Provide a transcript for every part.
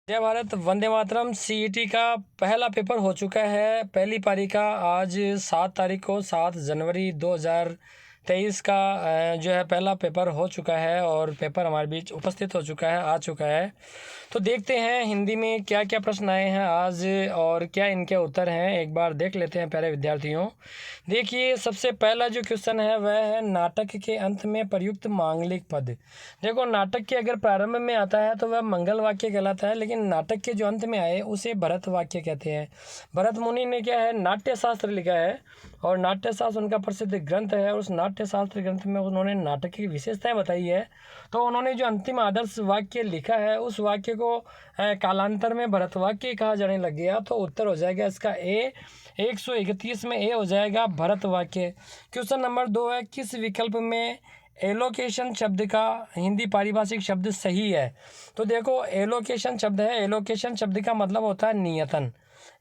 जय भारत वंदे मातरम। सीईटी का पहला पेपर हो चुका है। पहली पारी का आज 7 तारीख को 7 जनवरी 2023 का जो है पहला पेपर हो चुका है और पेपर हमारे बीच उपस्थित हो चुका है, आ चुका है। तो देखते हैं हिंदी में क्या क्या प्रश्न आए हैं आज और क्या इनके उत्तर हैं, एक बार देख लेते हैं प्यारे विद्यार्थियों। देखिए, सबसे पहला जो क्वेश्चन है वह है नाटक के अंत में प्रयुक्त मांगलिक पद। देखो, नाटक के अगर प्रारंभ में आता है तो वह मंगल वाक्य कहलाता है, लेकिन नाटक के जो अंत में आए उसे भरत वाक्य कहते हैं। भरत मुनि ने क्या है, नाट्य शास्त्र लिखा है और नाट्य शास्त्र उनका प्रसिद्ध ग्रंथ है। उस नाट्य शास्त्र ग्रंथ में उन्होंने नाटक की विशेषताएं बताई है। तो उन्होंने जो अंतिम आदर्श वाक्य लिखा है उस वाक्य को कालांतर में भरत वाक्य कहा जाने लग गया। तो उत्तर हो जाएगा इसका ए, 131 में ए हो जाएगा भरत वाक्य। क्वेश्चन नंबर 2 है, किस विकल्प में एलोकेशन शब्द का हिंदी पारिभाषिक शब्द सही है? तो देखो, एलोकेशन शब्द है, एलोकेशन शब्द का मतलब होता है नियतन।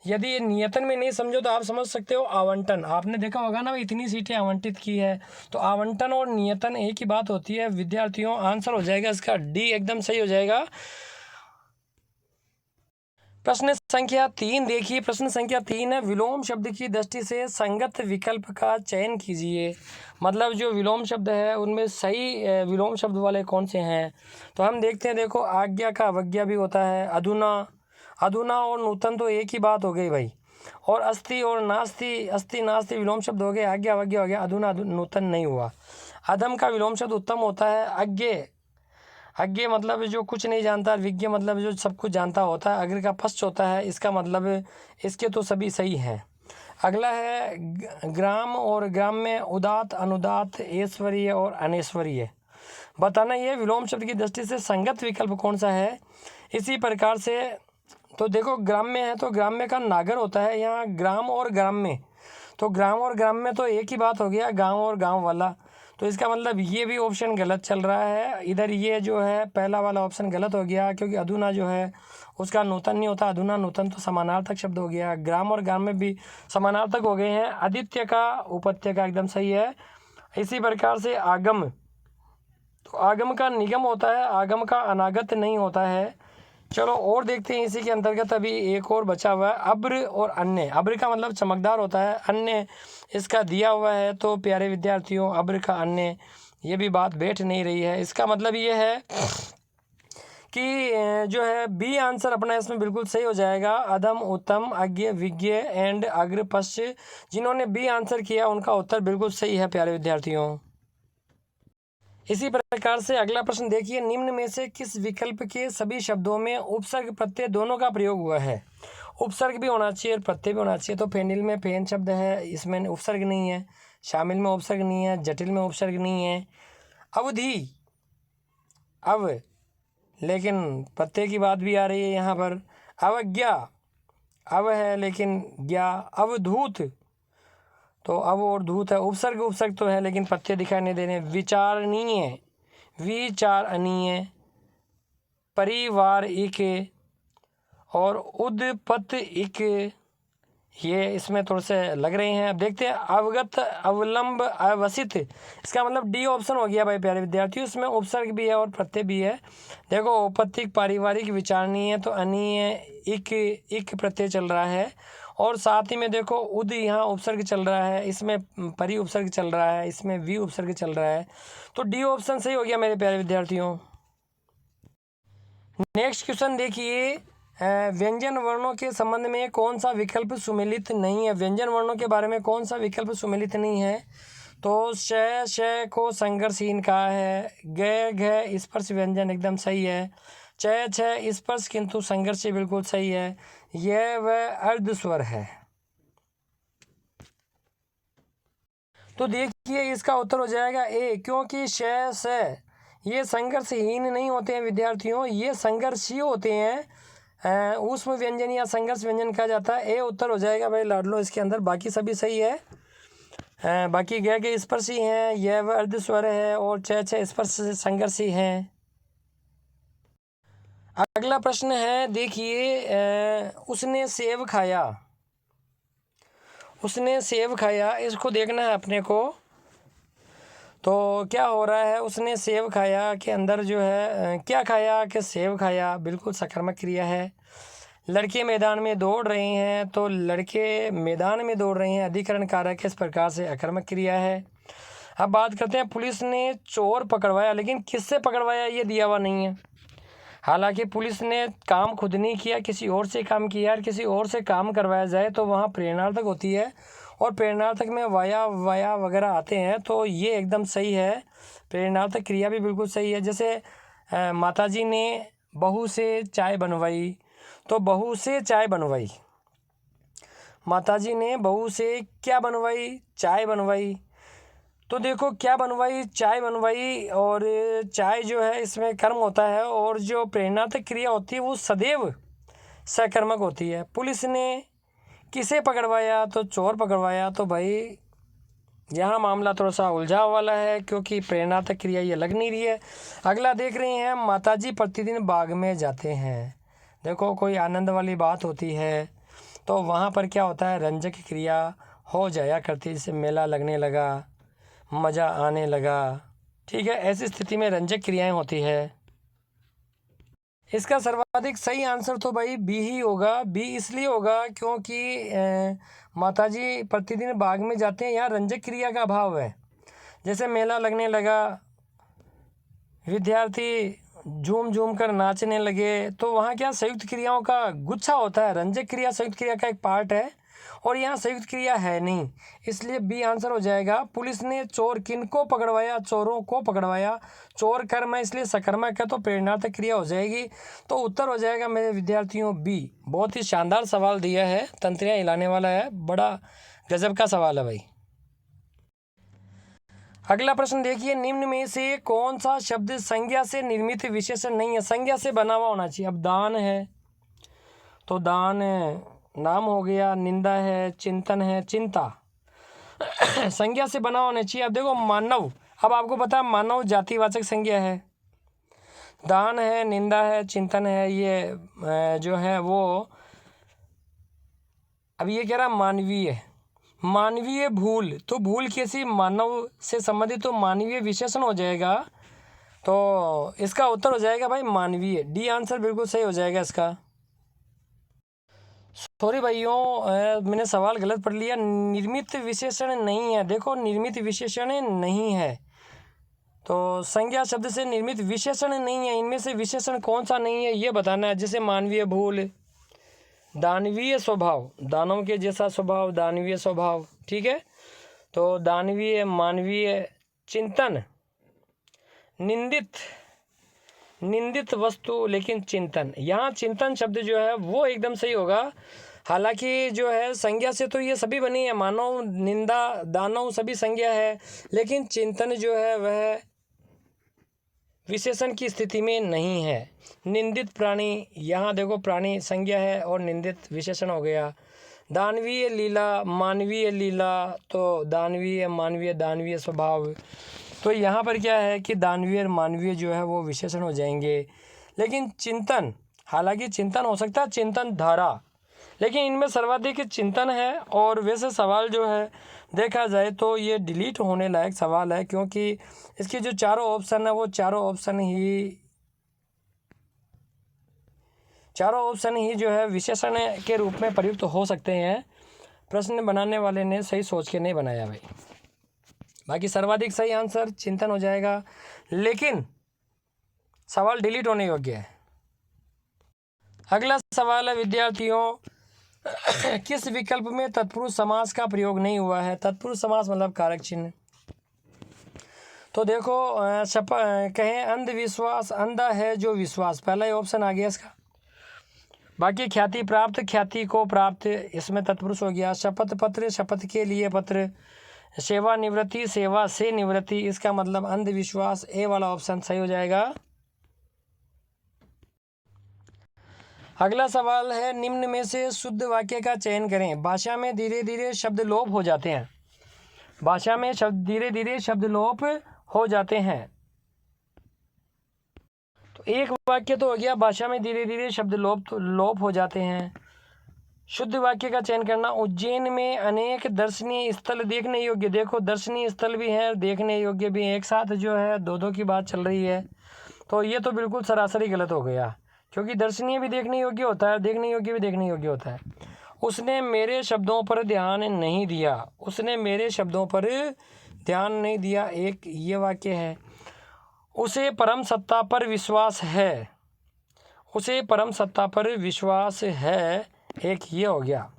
यदि ये नियतन में नहीं समझो तो आप समझ सकते हो आवंटन। आपने देखा होगा ना, इतनी सीटें आवंटित की है, तो आवंटन और नियतन एक ही बात होती है विद्यार्थियों। आंसर हो जाएगा इसका डी, एकदम सही हो जाएगा। प्रश्न संख्या 3 देखिए, प्रश्न संख्या 3 है, विलोम शब्द की दृष्टि से संगत विकल्प का चयन कीजिए। मतलब जो विलोम शब्द है उनमें सही विलोम शब्द वाले कौन से हैं? तो हम देखते हैं। देखो, आज्ञा का अवज्ञा भी होता है, अधुना, अधुना और नूतन तो एक ही बात हो गई भाई। और अस्ति और नास्ति, अस्ति नास्ति विलोम शब्द हो गए, आज्ञा अवज्ञा हो गया, अधुना नूतन नहीं हुआ। अधम का विलोम शब्द उत्तम होता है, अज्ञे। अज्ञे मतलब जो कुछ नहीं जानता, विज्ञ मतलब जो सब कुछ जानता होता है। अग्र का पश्च होता है, इसका मतलब इसके तो सभी सही हैं। अगला है ग्राम और ग्राम में उदात, अनुदात, ऐश्वर्य और अनैश्वर्य। बताना ये विलोम शब्द की दृष्टि से संगत विकल्प कौन सा है। इसी प्रकार से तो देखो, ग्राम्य है तो ग्राम्य का नागर होता है, यहाँ ग्राम और ग्राम्य, तो ग्राम और ग्राम में तो एक ही बात हो गया, गांव और गांव वाला। तो इसका मतलब ये भी ऑप्शन गलत चल रहा है। इधर ये जो है पहला वाला ऑप्शन गलत हो गया, क्योंकि अधुना जो है उसका नूतन नहीं होता, अधुना नूतन तो समानार्थक शब्द हो गया। ग्राम और ग्राम में भी समानार्थक हो गए हैं। आदित्य का उपत्य का एकदम सही है। इसी प्रकार से आगम, तो आगम का निगम होता है, आगम का अनागत नहीं होता है। चलो और देखते हैं, इसी के अंतर्गत अभी एक और बचा हुआ है, अब्र और अन्य। अब्र का मतलब चमकदार होता है, अन्य इसका दिया हुआ है। तो प्यारे विद्यार्थियों, अब्र का अन्य, ये भी बात बैठ नहीं रही है। इसका मतलब ये है कि जो है बी आंसर अपना इसमें बिल्कुल सही हो जाएगा। अधम, उत्तम, अज्ञ, विज्ञ एंड अग्र पश्च, जिन्होंने बी आंसर किया उनका उत्तर बिल्कुल सही है प्यारे विद्यार्थियों। इसी प्रकार से अगला प्रश्न देखिए, निम्न में से किस विकल्प के सभी शब्दों में उपसर्ग प्रत्यय दोनों का प्रयोग हुआ है? उपसर्ग भी होना चाहिए और प्रत्यय भी होना चाहिए। तो फेनिल में फेन शब्द है, इसमें उपसर्ग नहीं है। शामिल में उपसर्ग नहीं है, जटिल में उपसर्ग नहीं है। अवधि, अव, लेकिन प्रत्यय की बात भी आ रही है यहाँ पर। अवज्ञा, अव है लेकिन ज्ञा। अवधूत, तो अव और धूत है, उपसर्ग उपसर्ग तो है लेकिन पत्ते दिखाई नहीं दे रहे। विचारणीय, विचारणीय, परिवार इक और उदपत इक, ये इसमें थोड़े से लग रहे हैं। अब देखते हैं, अवगत, अवलंब, अवसित, इसका मतलब डी ऑप्शन हो गया भाई प्यारे विद्यार्थियों। इसमें उपसर्ग भी है और प्रत्यय भी है। देखो, औपत्तिक, पारिवारिक, विचारणीय, तो अनीय, इक प्रत्यय चल रहा है और साथ ही में देखो उद, यहाँ उपसर्ग चल रहा है, इसमें परि उपसर्ग चल रहा है, इसमें वी उपसर्ग चल रहा है। तो डी ऑप्शन सही हो गया मेरे प्यारे विद्यार्थियों। नेक्स्ट क्वेश्चन देखिए, व्यंजन वर्णों के संबंध में कौन सा विकल्प सुमेलित नहीं है? व्यंजन वर्णों के बारे में कौन सा विकल्प सुमेलित नहीं है? तो श को संघर्षहीन कहा है। ग घ स्पर्श व्यंजन एकदम सही है। च छ स्पर्श किंतु संघर्ष बिल्कुल सही है। यह वह अर्ध स्वर है। तो देखिए, इसका उत्तर हो जाएगा ए, क्योंकि श स ये संघर्षहीन नहीं होते हैं विद्यार्थियों, ये संघर्षी होते हैं। ऊष्म व्यंजन या संघर्ष व्यंजन कहा जाता है। ए उत्तर हो जाएगा भाई लाडलो इसके अंदर। बाकी सभी सही है। बाकी गए के स्पर्शी हैं, यह वह अर्ध स्वर है और छ स्पर्श संघर्षी हैं। अगला प्रश्न है देखिए, उसने सेब खाया, उसने सेब खाया, इसको देखना है अपने को। तो क्या हो रहा है, उसने सेब खाया के अंदर जो है क्या खाया कि सेब खाया, बिल्कुल सकर्मक क्रिया है। लड़के मैदान में दौड़ रहे हैं, तो लड़के मैदान में दौड़ रहे हैं, अधिकरण कारक है, इस प्रकार से अकर्मक क्रिया है। अब बात करते हैं, पुलिस ने चोर पकड़वाया, लेकिन किससे पकड़वाया ये दिया हुआ नहीं है। हालांकि पुलिस ने काम खुद नहीं किया, किसी और से काम किया, और किसी और से काम करवाया जाए तो वहाँ प्रेरणार्थक होती है, और प्रेरणार्थक में वाया वाया वगैरह आते हैं, तो ये एकदम सही है। प्रेरणार्थक क्रिया भी बिल्कुल सही है। जैसे माताजी ने बहू से चाय बनवाई, तो बहू से चाय बनवाई, माताजी ने बहू से क्या बनवाई, चाय बनवाई। तो देखो क्या बनवाई, चाय बनवाई, और चाय जो है इसमें कर्म होता है, और जो प्रेरणार्थक क्रिया होती है वो सदैव सकर्मक होती है। पुलिस ने किसे पकड़वाया, तो चोर पकड़वाया। तो भाई यहाँ मामला थोड़ा सा उलझा वाला है, क्योंकि प्रेरणार्थक क्रिया ये लग नहीं रही है। अगला देख रहे हैं, माताजी प्रतिदिन बाग में जाते हैं। देखो कोई आनंद वाली बात होती है, तो वहाँ पर क्या होता है, रंजक क्रिया हो जाया करती है, जैसे मेला लगने लगा, मज़ा आने लगा, ठीक है, ऐसी स्थिति में रंजक क्रियाएं होती है। इसका सर्वाधिक सही आंसर तो भाई बी ही होगा। बी इसलिए होगा क्योंकि माताजी प्रतिदिन बाग में जाते हैं, यहाँ रंजक क्रिया का अभाव है। जैसे मेला लगने लगा, विद्यार्थी झूम झूम कर नाचने लगे, तो वहाँ क्या संयुक्त क्रियाओं का गुच्छा होता है। रंजक क्रिया संयुक्त क्रिया का एक पार्ट है, और यहाँ संयुक्त क्रिया है नहीं, इसलिए बी आंसर हो जाएगा। पुलिस ने चोर किनको पकड़वाया, चोरों को पकड़वाया। चोर कर्म है इसलिए सकर्मक है, तो प्रेरणार्थक क्रिया हो जाएगी। तो उत्तर हो जाएगा मेरे विद्यार्थियों बी। बहुत ही शानदार सवाल दिया है, तंत्रियाँ हिलाने वाला है, बड़ा गजब का सवाल है भाई। अगला प्रश्न देखिए, निम्न में से कौन सा शब्द संज्ञा से निर्मित विशेषण नहीं है। संज्ञा से बना हुआ होना चाहिए। अब दान है, तो दान नाम हो गया, निंदा है, चिंतन है, चिंता संज्ञा से बना होना चाहिए। अब देखो मानव, अब आपको पता है मानव जातिवाचक संज्ञा है। दान है, निंदा है, चिंतन है, ये जो है वो, अब ये कह रहा मानवीय, मानवीय भूल, तो भूल कैसी, मानव से संबंधित, तो मानवीय विशेषण हो जाएगा। तो इसका उत्तर हो जाएगा भाई मानवीय। डी आंसर बिल्कुल सही हो जाएगा इसका। सॉरी भाइयों, मैंने सवाल गलत पढ़ लिया। निर्मित विशेषण नहीं है, देखो निर्मित विशेषण नहीं है, तो संज्ञा शब्द से निर्मित विशेषण नहीं है। इनमें से विशेषण कौन सा नहीं है ये बताना है। जैसे मानवीय भूल, दानवीय स्वभाव, दानव के जैसा स्वभाव, दानवीय स्वभाव, ठीक है, तो दानवीय, मानवीय, चिंतन, निंदित, निंदित वस्तु, लेकिन चिंतन, यहाँ चिंतन शब्द जो है वो एकदम सही होगा। हालांकि जो है संज्ञा से तो ये सभी बनी है, मानव, निंदा, दानव सभी संज्ञा है, लेकिन चिंतन जो है वह विशेषण की स्थिति में नहीं है। निंदित प्राणी, यहाँ देखो प्राणी संज्ञा है और निंदित विशेषण हो गया। दानवीय लीला, मानवीय लीला, तो दानवीय, मानवीय, दानवीय स्वभाव, तो यहाँ पर क्या है कि दानवीय और मानवीय जो है वो विशेषण हो जाएंगे। लेकिन चिंतन, हालांकि चिंतन हो सकता है, चिंतन धारा, लेकिन इनमें सर्वाधिक चिंतन है। और वैसे सवाल जो है देखा जाए तो ये डिलीट होने लायक सवाल है, क्योंकि इसके जो चारों ऑप्शन है वो चारों ऑप्शन ही जो है विशेषण के रूप में प्रयुक्त हो सकते हैं। प्रश्न बनाने वाले ने सही सोच के नहीं बनाया भाई। बाकी सर्वाधिक सही आंसर चिंतन हो जाएगा, लेकिन सवाल डिलीट होने योग्य है। अगला सवाल है विद्यार्थियों, किस विकल्प में तत्पुरुष समास का प्रयोग नहीं हुआ है। तत्पुरुष समास मतलब कारक चिन्ह। तो देखो कहें अंधविश्वास, अंधा है जो विश्वास, पहला ही ऑप्शन आ गया इसका। बाकी ख्याति प्राप्त, ख्याति को प्राप्त, इसमें तत्पुरुष हो गया। शपथ पत्र, शपथ के लिए पत्र। सेवा निवृत्ति, सेवा से निवृत्ति, इसका मतलब अंधविश्वास, ए वाला ऑप्शन सही हो जाएगा। अगला सवाल है, निम्न में से शुद्ध वाक्य का चयन करें। भाषा में धीरे धीरे शब्द लोप हो जाते हैं। भाषा में धीरे धीरे शब्द लोप हो जाते हैं। तो एक वाक्य तो हो गया, भाषा में धीरे धीरे शब्द लोप हो जाते हैं। शुद्ध वाक्य का चयन करना। उज्जैन में अनेक दर्शनीय स्थल देखने योग्य। देखो दर्शनीय स्थल भी है, देखने योग्य भी है, एक साथ जो है दो दो की बात चल रही है, तो ये तो बिल्कुल सरासर ही गलत हो गया, क्योंकि दर्शनीय भी देखने योग्य होता है, देखने योग्य भी देखने योग्य होता है। उसने मेरे शब्दों पर ध्यान नहीं दिया। उसने मेरे शब्दों पर ध्यान नहीं दिया, एक ये वाक्य है। उसे परम सत्ता पर विश्वास है। उसे परम सत्ता पर विश्वास है, एक ये हो गया।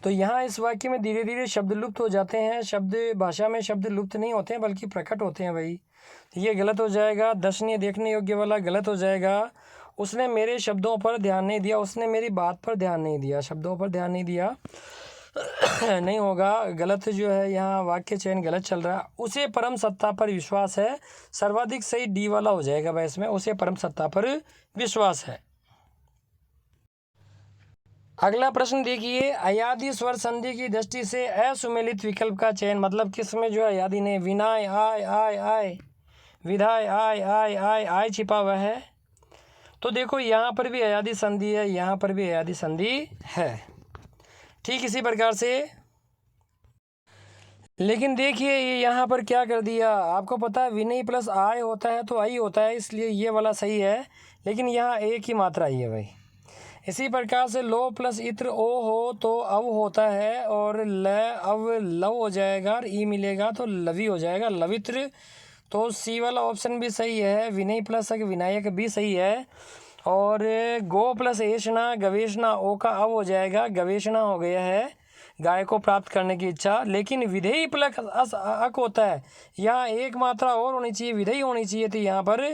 तो यहाँ इस वाक्य में धीरे धीरे शब्द लुप्त हो जाते हैं। शब्द भाषा में शब्द लुप्त नहीं होते हैं बल्कि प्रकट होते हैं भाई। तो ये गलत हो जाएगा, दर्शनीय देखने योग्य वाला गलत हो जाएगा। उसने मेरे शब्दों पर ध्यान नहीं दिया, उसने मेरी बात पर ध्यान नहीं दिया, शब्दों पर ध्यान नहीं दिया नहीं होगा, गलत जो है यहाँ वाक्य चयन गलत चल रहा है। उसे परम सत्ता पर विश्वास है, सर्वाधिक सही डी वाला हो जाएगा भाई इसमें, उसे परम सत्ता पर विश्वास है। अगला प्रश्न देखिए, अयादी स्वर संधि की दृष्टि से असुमेलित विकल्प का चयन। मतलब किसमें जो है अयादी ने विनाय आय आय आय, विधाय आय आय आय, आय छिपा हुआ है। तो देखो यहाँ पर भी अयादी संधि है, यहाँ पर भी अयादी संधि है, ठीक इसी प्रकार से। लेकिन देखिए ये यहाँ पर क्या कर दिया, आपको पता है विनय प्लस आय होता है तो आई होता है, इसलिए ये वाला सही है, लेकिन यहाँ एक ही मात्रा आई है भाई। इसी प्रकार से लो प्लस इत्र ओ हो तो अव होता है, और ल अव लव हो जाएगा, और ई मिलेगा तो लवी हो जाएगा, लवित्र। तो सी वाला ऑप्शन भी सही है, विनय प्लस विनायक भी सही है। और गो प्लस एषणा गवेषणा, ओ का अव हो जाएगा, गवेषणा हो गया है, गाय को प्राप्त करने की इच्छा। लेकिन विधेय प्लस अस अक होता है, यहाँ एक मात्रा और होनी चाहिए, विधेय होनी चाहिए थी यहाँ पर,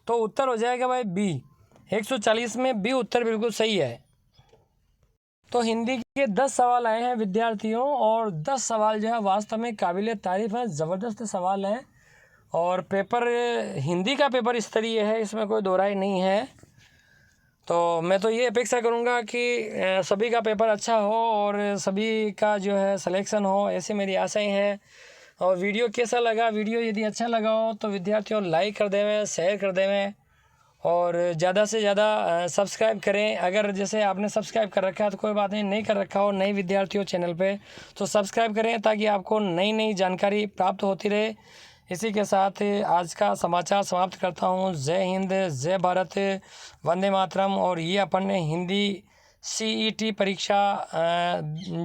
तो उत्तर हो जाएगा भाई बी। 140 में बी उत्तर बिल्कुल सही है। तो हिंदी के 10 सवाल आए हैं विद्यार्थियों, और 10 सवाल जो है वास्तव में काबिल तारीफ है, ज़बरदस्त सवाल हैं। और पेपर हिंदी का पेपर स्तरीय है, इसमें कोई दो राय नहीं है। तो मैं तो ये अपेक्षा करूँगा कि सभी का पेपर अच्छा हो और सभी का जो है सिलेक्शन हो, ऐसी मेरी आशाएं हैं। और वीडियो कैसा लगा, वीडियो यदि अच्छा लगा हो तो विद्यार्थियों लाइक कर देवें, शेयर कर देवें, और ज़्यादा से ज़्यादा सब्सक्राइब करें। अगर जैसे आपने सब्सक्राइब कर रखा है तो कोई बात नहीं, नहीं कर रखा हो नए विद्यार्थियों चैनल पे तो सब्सक्राइब करें, ताकि आपको नई नई जानकारी प्राप्त होती रहे। इसी के साथ आज का समाचार समाप्त करता हूँ। जय हिंद, जय भारत, वंदे मातरम। और ये अपन ने हिंदी CET परीक्षा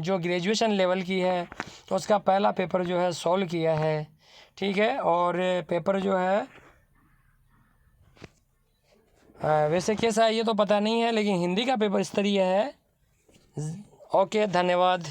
जो ग्रेजुएशन लेवल की है तो उसका पहला पेपर जो है सॉल्व किया है, ठीक है। और पेपर जो है वैसे कैसा है ये तो पता नहीं है, लेकिन हिंदी का पेपर स्तरीय है। ओके, धन्यवाद।